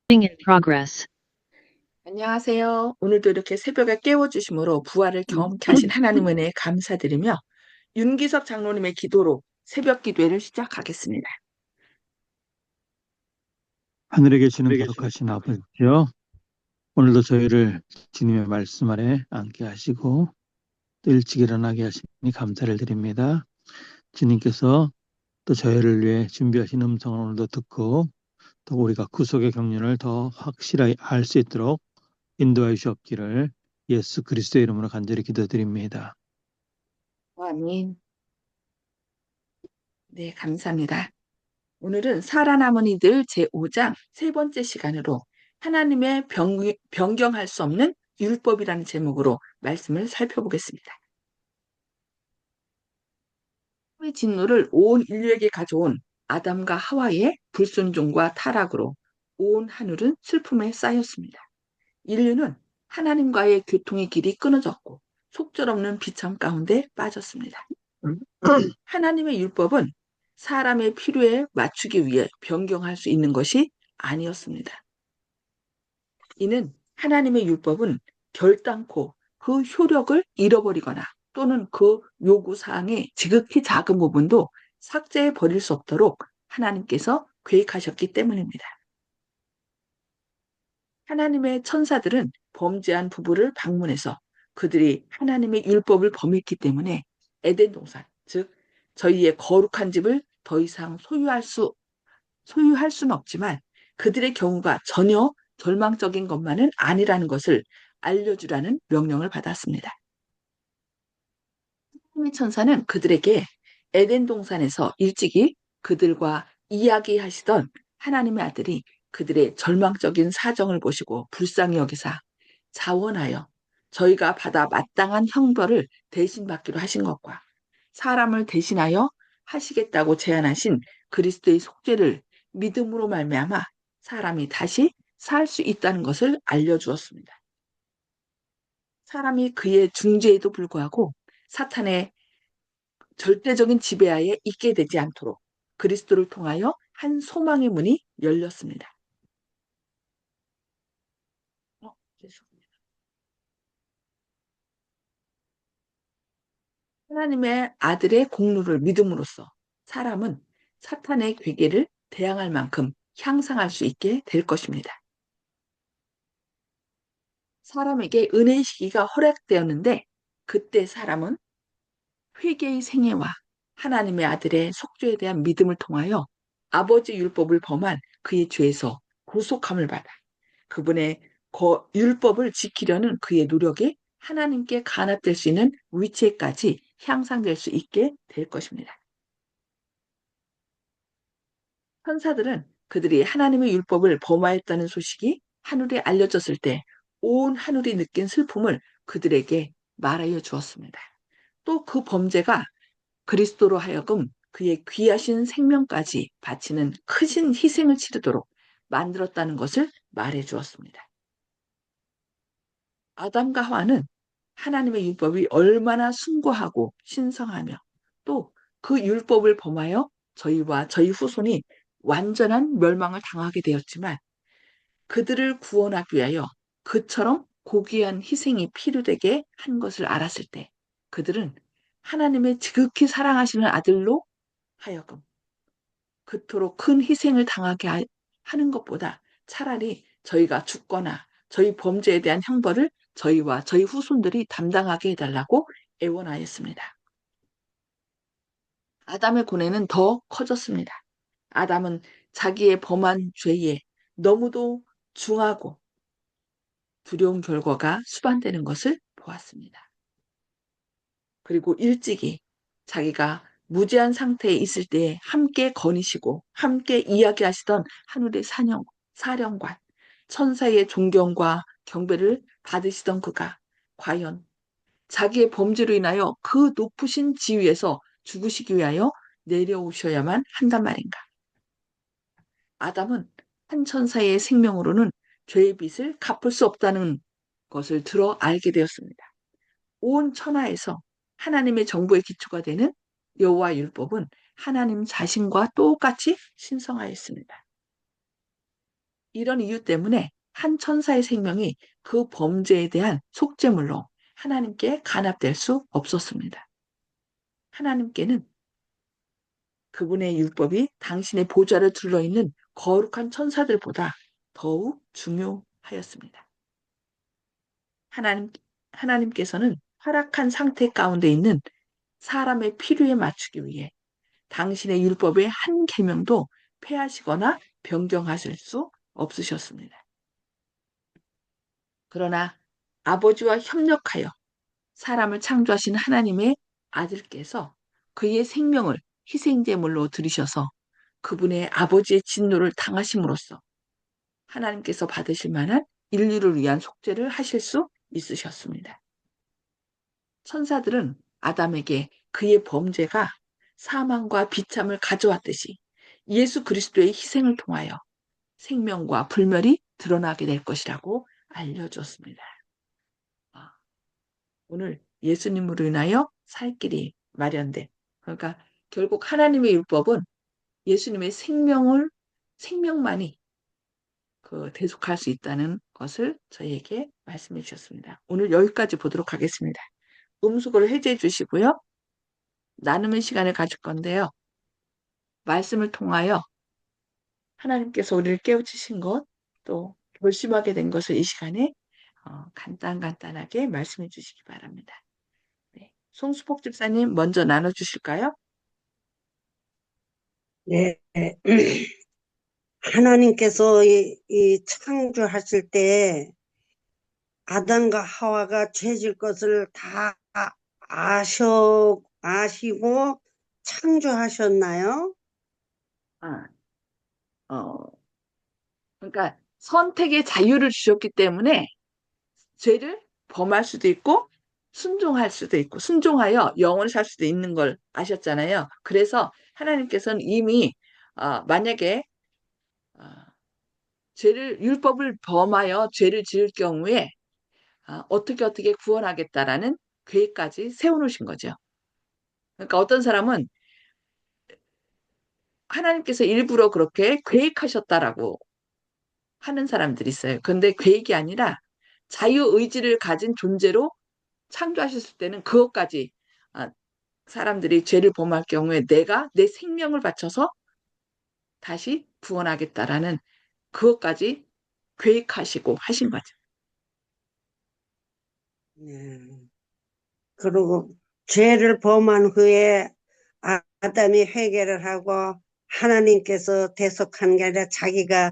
in progress. 안녕하세요. 오늘도 이렇게 새벽에 깨워주심으로 부활을 경험케 하신 하나님 은혜에 감사드리며 윤기석 장로님의 기도로 새벽 기도회를 시작하겠습니다. 하늘에 계시는 거룩하신 아버지요, 오늘도 저희를 주님의 말씀 아래 앉게 하시고 또 일찍 일어나게 하시니 감사를 드립니다. 주님께서 또 저희를 위해 준비하신 음성을 오늘도 듣고 또 우리가 구속의 경륜을 더 확실하게 알 수 있도록 인도하여 주옵기를 예수 그리스도의 이름으로 간절히 기도드립니다. 아멘. 네, 감사합니다. 오늘은 살아남은 이들 제5장 세 번째 시간으로 하나님의 변경할 수 없는 율법이라는 제목으로 말씀을 살펴보겠습니다. 하나님의 진노를 온 인류에게 가져온 아담과 하와의 불순종과 타락으로 온 하늘은 슬픔에 쌓였습니다. 인류는 하나님과의 교통의 길이 끊어졌고 속절없는 비참 가운데 빠졌습니다. 하나님의 율법은 사람의 필요에 맞추기 위해 변경할 수 있는 것이 아니었습니다. 이는 하나님의 율법은 결단코 그 효력을 잃어버리거나 또는 그 요구사항의 지극히 작은 부분도 삭제해 버릴 수 없도록 하나님께서 계획하셨기 때문입니다. 하나님의 천사들은 범죄한 부부를 방문해서 그들이 하나님의 율법을 범했기 때문에 에덴 동산, 즉 저희의 거룩한 집을 더 이상 소유할 수는 없지만 그들의 경우가 전혀 절망적인 것만은 아니라는 것을 알려주라는 명령을 받았습니다. 하나님의 천사는 그들에게 에덴 동산에서 일찍이 그들과 이야기하시던 하나님의 아들이 그들의 절망적인 사정을 보시고 불쌍히 여기사 자원하여 저희가 받아 마땅한 형벌을 대신 받기로 하신 것과 사람을 대신하여 하시겠다고 제안하신 그리스도의 속죄를 믿음으로 말미암아 사람이 다시 살 수 있다는 것을 알려주었습니다. 사람이 그의 중재에도 불구하고 사탄의 절대적인 지배하에 있게 되지 않도록 그리스도를 통하여 한 소망의 문이 열렸습니다. 죄송합니다. 하나님의 아들의 공로를 믿음으로써 사람은 사탄의 괴계를 대항할 만큼 향상할 수 있게 될 것입니다. 사람에게 은혜의 시기가 허락되었는데 그때 사람은 회개의 생애와 하나님의 아들의 속죄에 대한 믿음을 통하여 아버지 율법을 범한 그의 죄에서 구속함을 받아 그분의 율법을 지키려는 그의 노력이 하나님께 간합될 수 있는 위치에까지 향상될 수 있게 될 것입니다. 천사들은 그들이 하나님의 율법을 범하였다는 소식이 하늘에 알려졌을 때 온 하늘이 느낀 슬픔을 그들에게 말하여 주었습니다. 또 그 범죄가 그리스도로 하여금 그의 귀하신 생명까지 바치는 크신 희생을 치르도록 만들었다는 것을 말해 주었습니다. 아담과 하와는 하나님의 율법이 얼마나 숭고하고 신성하며 또 그 율법을 범하여 저희와 저희 후손이 완전한 멸망을 당하게 되었지만 그들을 구원하기 위하여 그처럼 고귀한 희생이 필요되게 한 것을 알았을 때 그들은 하나님의 지극히 사랑하시는 아들로 하여금 그토록 큰 희생을 당하게 하는 것보다 차라리 저희가 죽거나 저희 범죄에 대한 형벌을 저희와 저희 후손들이 담당하게 해달라고 애원하였습니다. 아담의 고뇌는 더 커졌습니다. 아담은 자기의 범한 죄에 너무도 중하고 두려운 결과가 수반되는 것을 보았습니다. 그리고 일찍이 자기가 무죄한 상태에 있을 때 함께 거니시고 함께 이야기하시던 하늘의 사령관, 천사의 존경과 경배를 받으시던 그가 과연 자기의 범죄로 인하여 그 높으신 지위에서 죽으시기 위하여 내려오셔야만 한단 말인가. 아담은 한 천사의 생명으로는 죄의 빚을 갚을 수 없다는 것을 들어 알게 되었습니다. 온 천하에서 하나님의 정부의 기초가 되는 여호와 율법은 하나님 자신과 똑같이 신성하였습니다. 이런 이유 때문에 한 천사의 생명이 그 범죄에 대한 속죄물로 하나님께 간합될 수 없었습니다. 하나님께는 그분의 율법이 당신의 보좌를 둘러있는 거룩한 천사들보다 더욱 중요하였습니다. 하나님, 하나님께서는 허락한 상태 가운데 있는 사람의 필요에 맞추기 위해 당신의 율법의 한 계명도 폐하시거나 변경하실 수 없으셨습니다. 그러나 아버지와 협력하여 사람을 창조하신 하나님의 아들께서 그의 생명을 희생제물로 들이셔서 그분의 아버지의 진노를 당하심으로써 하나님께서 받으실 만한 인류를 위한 속죄를 하실 수 있으셨습니다. 천사들은 아담에게 그의 범죄가 사망과 비참을 가져왔듯이 예수 그리스도의 희생을 통하여 생명과 불멸이 드러나게 될 것이라고 알려줬습니다. 오늘 예수님으로 인하여 살 길이 마련된. 그러니까 결국 하나님의 율법은 예수님의 생명만이 대속할 수 있다는 것을 저희에게 말씀해 주셨습니다. 오늘 여기까지 보도록 하겠습니다. 음수거를 해제해 주시고요. 나눔의 시간을 가질 건데요. 말씀을 통하여 하나님께서 우리를 깨우치신 것, 또 결심하게 된 것을 이 시간에 간단하게 말씀해 주시기 바랍니다. 네. 송수복 집사님 먼저 나눠주실까요? 네. 하나님께서 이 창조하실 때 아담과 하와가 죄질 것을 다 아시고 창조하셨나요? 아, 어, 그러니까 선택의 자유를 주셨기 때문에 죄를 범할 수도 있고 순종할 수도 있고 순종하여 영원히 살 수도 있는 걸 아셨잖아요. 그래서 하나님께서는 이미 만약에 어, 율법을 범하여 죄를 지을 경우에 어떻게 구원하겠다라는 계획까지 세워놓으신 거죠. 그러니까 어떤 사람은 하나님께서 일부러 그렇게 계획하셨다라고 하는 사람들이 있어요. 그런데 계획이 아니라 자유의지를 가진 존재로 창조하셨을 때는 그것까지 아, 사람들이 죄를 범할 경우에 내가 내 생명을 바쳐서 다시 구원하겠다라는 그것까지 계획하시고 하신 거죠. 네. 그리고 죄를 범한 후에 아담이 회개를 하고 하나님께서 대속한 게 아니라 자기가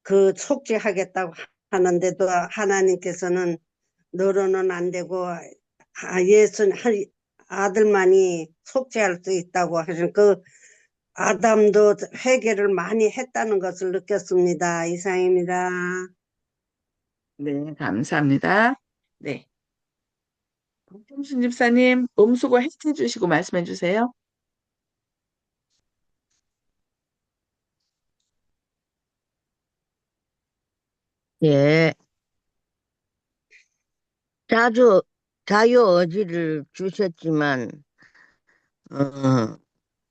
그 속죄하겠다고 하는데도 하나님께서는 너로는 안 되고 아들만이 속죄할 수 있다고 하신 그 아담도 회개를 많이 했다는 것을 느꼈습니다. 이상입니다. 네, 감사합니다. 네. 박경순 집사님, 음수거 해체 주시고 말씀해 주세요. 예, 자주 자유의지를 주셨지만,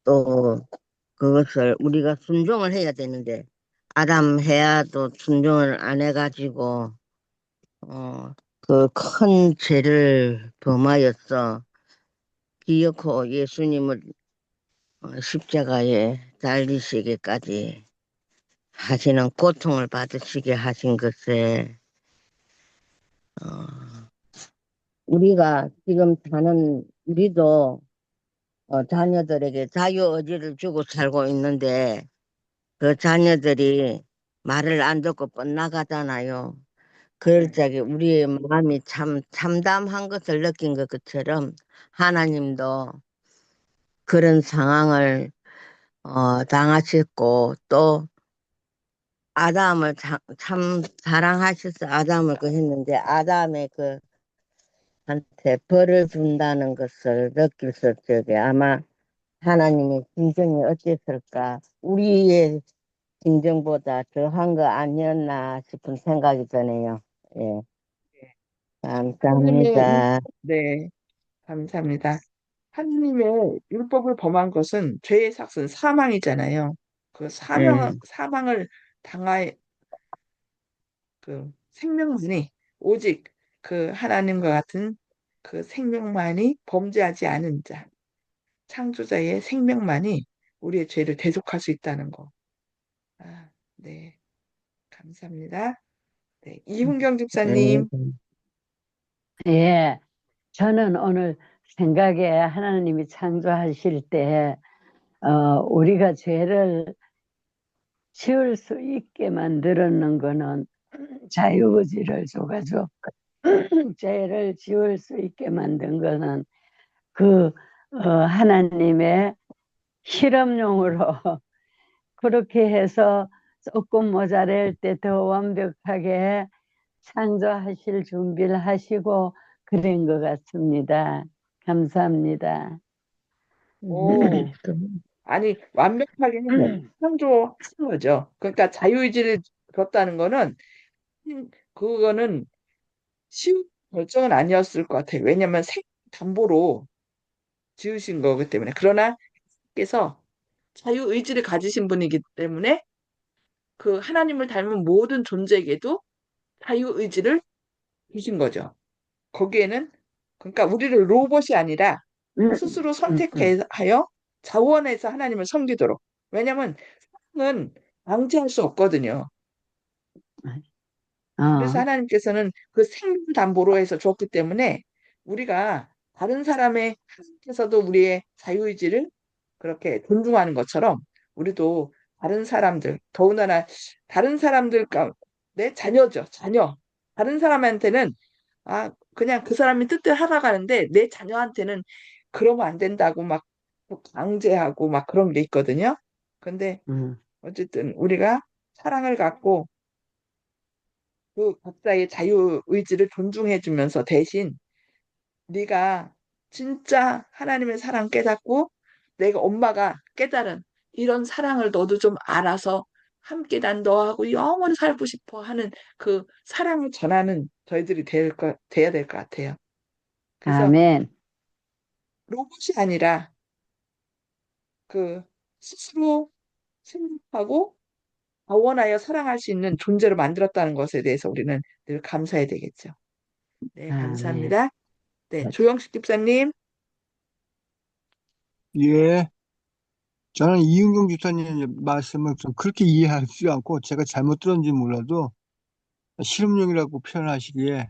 또 그것을 우리가 순종을 해야 되는데, 아담 해야도 순종을 안 해가지고, 그 큰 죄를 범하였어. 기어코 예수님을 십자가에 달리시기까지 하시는 고통을 받으시게 하신 것에, 어, 우리가 지금 사는 우리도 자녀들에게 자유의지를 주고 살고 있는데 그 자녀들이 말을 안 듣고 뻗나가잖아요. 그럴 적에 우리의 마음이 참 참담한 것을 느낀 것처럼 하나님도 그런 상황을 당하셨고 또 아담을 참 사랑하셔서 아담을 그 했는데 아담의 그 한테 벌을 준다는 것을 느낄 적에 아마 하나님의 심정이 어땠을까? 우리의 심정보다 더한 거 아니었나 싶은 생각이 드네요. 예, 하나님의 감사합니다. 네, 감사합니다. 하나님의 율법을 범한 것은 죄의 삭은 사망이잖아요. 그 예, 사망을 당하 그 생명만이 오직 그 하나님과 같은 그 생명만이 범죄하지 않은 자, 창조자의 생명만이 우리의 죄를 대속할 수 있다는 거. 아, 네, 감사합니다. 네, 이훈경 네. 집사님. 예, 저는 오늘 생각에 하나님이 창조하실 때, 우리가 죄를 지을 수 있게 만들었는 거는 자유의지를 줘가지고, 죄를 지을 수 있게 만든 거는 그, 하나님의 실험용으로 그렇게 해서 조금 모자랄 때 더 완벽하게 창조하실 준비를 하시고 그런 것 같습니다. 감사합니다. 오, 아니, 완벽하게는 창조하신 거죠. 그러니까 자유의지를 줬다는 거는, 그거는 쉬운 결정은 아니었을 것 같아요. 왜냐하면 생담보로 지으신 거기 때문에. 그러나, 께서 자유의지를 가지신 분이기 때문에, 그 하나님을 닮은 모든 존재에게도 자유의지를 주신 거죠. 거기에는, 그러니까 우리를 로봇이 아니라 스스로 선택하여 자원해서 하나님을 섬기도록. 왜냐하면 사랑은 방지할 수 없거든요. 그래서 어, 하나님께서는 그 생명 담보로 해서 줬기 때문에 우리가 다른 사람의 하나님께서도 우리의 자유의지를 그렇게 존중하는 것처럼 우리도 다른 사람들, 더군다나 다른 사람들 내 자녀죠, 자녀. 다른 사람한테는 그냥 그 사람이 뜻대로 하나가는데 내 자녀한테는 그러면 안 된다고 막 강제하고 막 그런 게 있거든요. 근데 음, 어쨌든 우리가 사랑을 갖고 그 각자의 자유 의지를 존중해 주면서 대신 네가 진짜 하나님의 사랑 깨닫고 내가 엄마가 깨달은 이런 사랑을 너도 좀 알아서 함께 난 너하고 영원히 살고 싶어 하는 그 사랑을 전하는 저희들이 돼야 될 것 같아요. 그래서 아멘. 로봇이 아니라 그 스스로 생각하고 자원하여 사랑할 수 있는 존재로 만들었다는 것에 대해서 우리는 늘 감사해야 되겠죠. 네, 아멘. 감사합니다. 네, 조영식 집사님. 예, 저는 이은경 집사님 말씀을 좀 그렇게 이해하지 않고 제가 잘못 들었는지 몰라도 실험용이라고 표현하시기에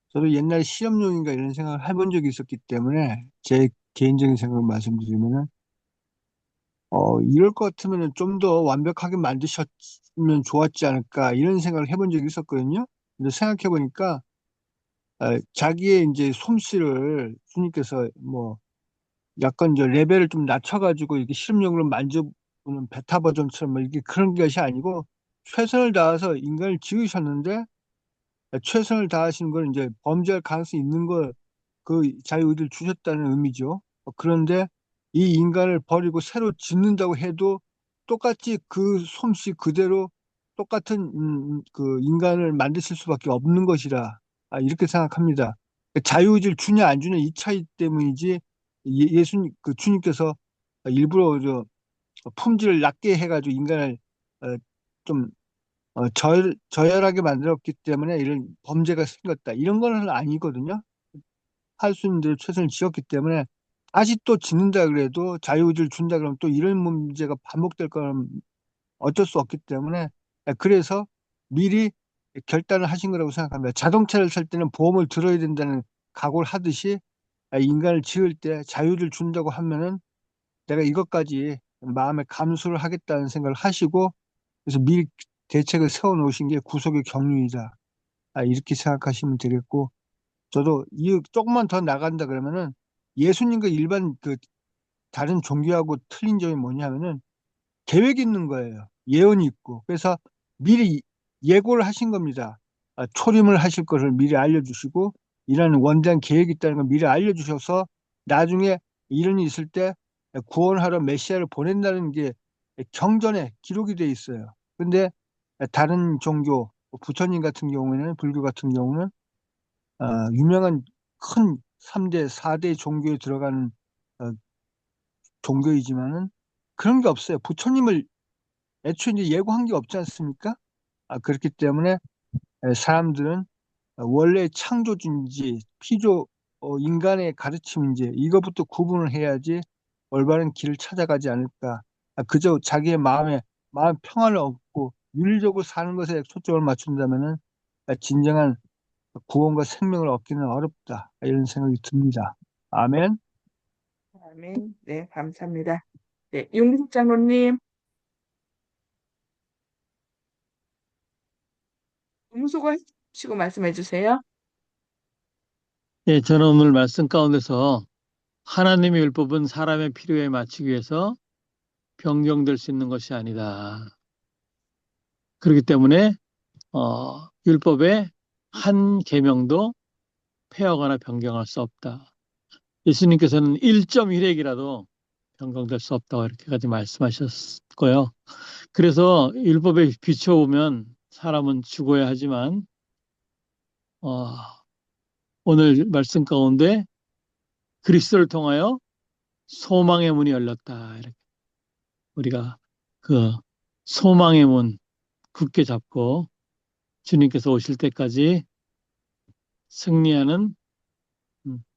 저도 옛날에 실험용인가 이런 생각을 해본 적이 있었기 때문에 제 개인적인 생각을 말씀드리면은 이럴 것 같으면은 좀 더 완벽하게 만드셨으면 좋았지 않을까 이런 생각을 해본 적이 있었거든요. 근데 생각해 보니까 자기의 이제 솜씨를 주님께서 뭐 약간 이제 레벨을 좀 낮춰가지고 이렇게 실험용으로 만져보는 베타 버전처럼 뭐 이게 그런 것이 아니고 최선을 다해서 인간을 지으셨는데 최선을 다하시는 걸 이제 범죄할 가능성이 있는 걸 그 자유의지를 주셨다는 의미죠. 그런데 이 인간을 버리고 새로 짓는다고 해도 똑같이 그 솜씨 그대로 똑같은 그 인간을 만드실 수밖에 없는 것이라 이렇게 생각합니다. 자유의지를 주냐 안 주냐 이 차이 때문이지 예수님 그 주님께서 일부러 품질을 낮게 해가지고 인간을 어, 좀 저열하게 만들었기 때문에 이런 범죄가 생겼다. 이런 거는 아니거든요. 할 수 있는 대로 최선을 지었기 때문에 다시 또 짓는다 그래도 자유의지를 준다 그러면 또 이런 문제가 반복될 거는 어쩔 수 없기 때문에 그래서 미리 결단을 하신 거라고 생각합니다. 자동차를 살 때는 보험을 들어야 된다는 각오를 하듯이 인간을 지을 때 자유를 준다고 하면은 내가 이것까지 마음에 감수를 하겠다는 생각을 하시고 그래서 미리 대책을 세워 놓으신 게 구속의 경륜이다. 이렇게 생각하시면 되겠고 저도 이 조금만 더 나간다 그러면은 예수님과 일반 그 다른 종교하고 틀린 점이 뭐냐면은 계획이 있는 거예요. 예언이 있고. 그래서 미리 예고를 하신 겁니다. 초림을 하실 것을 미리 알려주시고 이런 원대한 계획이 있다는 걸 미리 알려주셔서 나중에 이런 일이 있을 때 구원하러 메시아를 보낸다는 게 경전에 기록이 돼 있어요. 근데 다른 종교, 부처님 같은 경우에는 불교 같은 경우는 유명한 큰 3대, 4대 종교에 들어가는 어, 종교이지만은 그런 게 없어요. 부처님을 애초에 이제 예고한 게 없지 않습니까? 그렇기 때문에 사람들은 원래 창조주인지 인간의 가르침인지 이것부터 구분을 해야지 올바른 길을 찾아가지 않을까. 그저 자기의 마음 평안을 얻고 윤리적으로 사는 것에 초점을 맞춘다면은 진정한 구원과 생명을 얻기는 어렵다. 이런 생각이 듭니다. 아멘. 아멘. 네, 감사합니다. 네, 윤기숙 장로님, 음소거하시고 말씀해 주세요. 예, 저는 오늘 말씀 가운데서 하나님의 율법은 사람의 필요에 맞추기 위해서 변경될 수 있는 것이 아니다. 그렇기 때문에 율법의 한 계명도 폐하거나 변경할 수 없다. 예수님께서는 1.1핵이라도 변경될 수 없다고 이렇게까지 말씀하셨고요. 그래서 율법에 비춰보면 사람은 죽어야 하지만 오늘 말씀 가운데 그리스도를 통하여 소망의 문이 열렸다. 이렇게 우리가 그 소망의 문 굳게 잡고 주님께서 오실 때까지 승리하는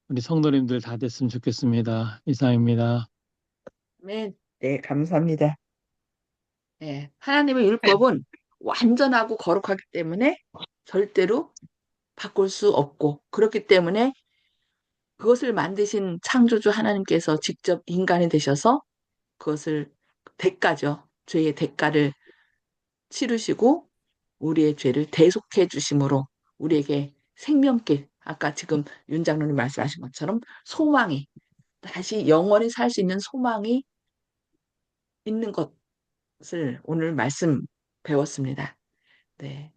우리 성도님들 다 됐으면 좋겠습니다. 이상입니다. 아멘. 네, 감사합니다. 네, 하나님의 율법은 완전하고 거룩하기 때문에 절대로 바꿀 수 없고, 그렇기 때문에 그것을 만드신 창조주 하나님께서 직접 인간이 되셔서 그것을 대가죠. 죄의 대가를 치르시고 우리의 죄를 대속해 주심으로 우리에게 생명길, 아까 지금 윤 장로님 말씀하신 것처럼 소망이, 다시 영원히 살 수 있는 소망이 있는 것을 오늘 말씀 배웠습니다. 네.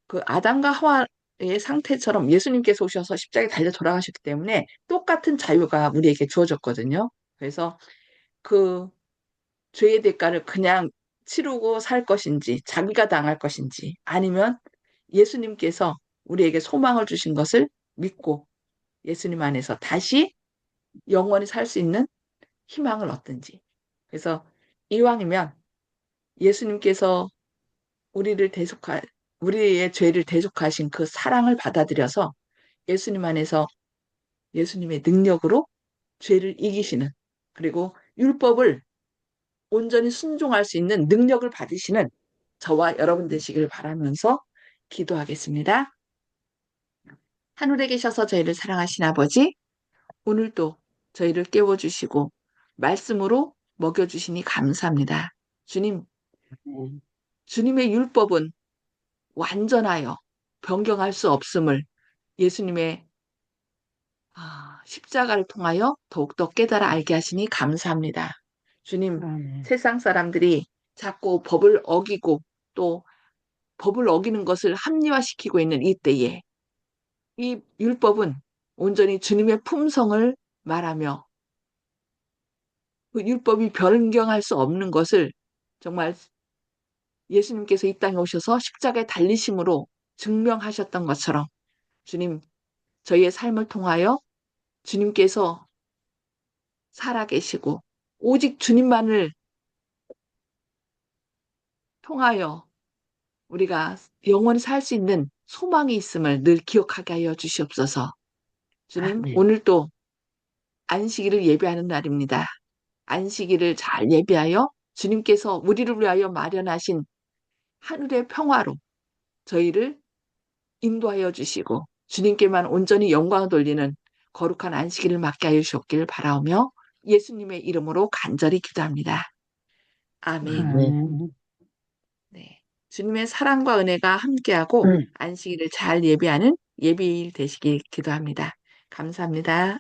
그 아담과 하와의 상태처럼 예수님께서 오셔서 십자가에 달려 돌아가셨기 때문에 똑같은 자유가 우리에게 주어졌거든요. 그래서 그 죄의 대가를 그냥 치르고 살 것인지, 자기가 당할 것인지, 아니면 예수님께서 우리에게 소망을 주신 것을 믿고 예수님 안에서 다시 영원히 살 수 있는 희망을 얻든지. 그래서 이왕이면 예수님께서 우리를 우리의 죄를 대속하신 그 사랑을 받아들여서 예수님 안에서 예수님의 능력으로 죄를 이기시는, 그리고 율법을 온전히 순종할 수 있는 능력을 받으시는 저와 여러분 되시길 바라면서 기도하겠습니다. 하늘에 계셔서 저희를 사랑하신 아버지, 오늘도 저희를 깨워주시고 말씀으로 먹여주시니 감사합니다. 주님, 주님의 율법은 완전하여 변경할 수 없음을 예수님의 십자가를 통하여 더욱더 깨달아 알게 하시니 감사합니다. 주님, 아멘. 세상 사람들이 자꾸 법을 어기고 또 법을 어기는 것을 합리화시키고 있는 이때에 이 율법은 온전히 주님의 품성을 말하며 그 율법이 변경할 수 없는 것을 정말 예수님께서 이 땅에 오셔서 십자가에 달리심으로 증명하셨던 것처럼 주님, 저희의 삶을 통하여 주님께서 살아계시고 오직 주님만을 통하여 우리가 영원히 살 수 있는 소망이 있음을 늘 기억하게 하여 주시옵소서. 주님, 아멘. 오늘도 안식일을 예배하는 날입니다. 안식일을 잘 예배하여 주님께서 우리를 위하여 마련하신 하늘의 평화로 저희를 인도하여 주시고 주님께만 온전히 영광을 돌리는 거룩한 안식일을 맞게 하여 주셨기를 바라오며 예수님의 이름으로 간절히 기도합니다. 아멘. 아멘. 네. 주님의 사랑과 은혜가 함께하고 안식일을 잘 예배하는 예배일 되시길 기도합니다. 감사합니다.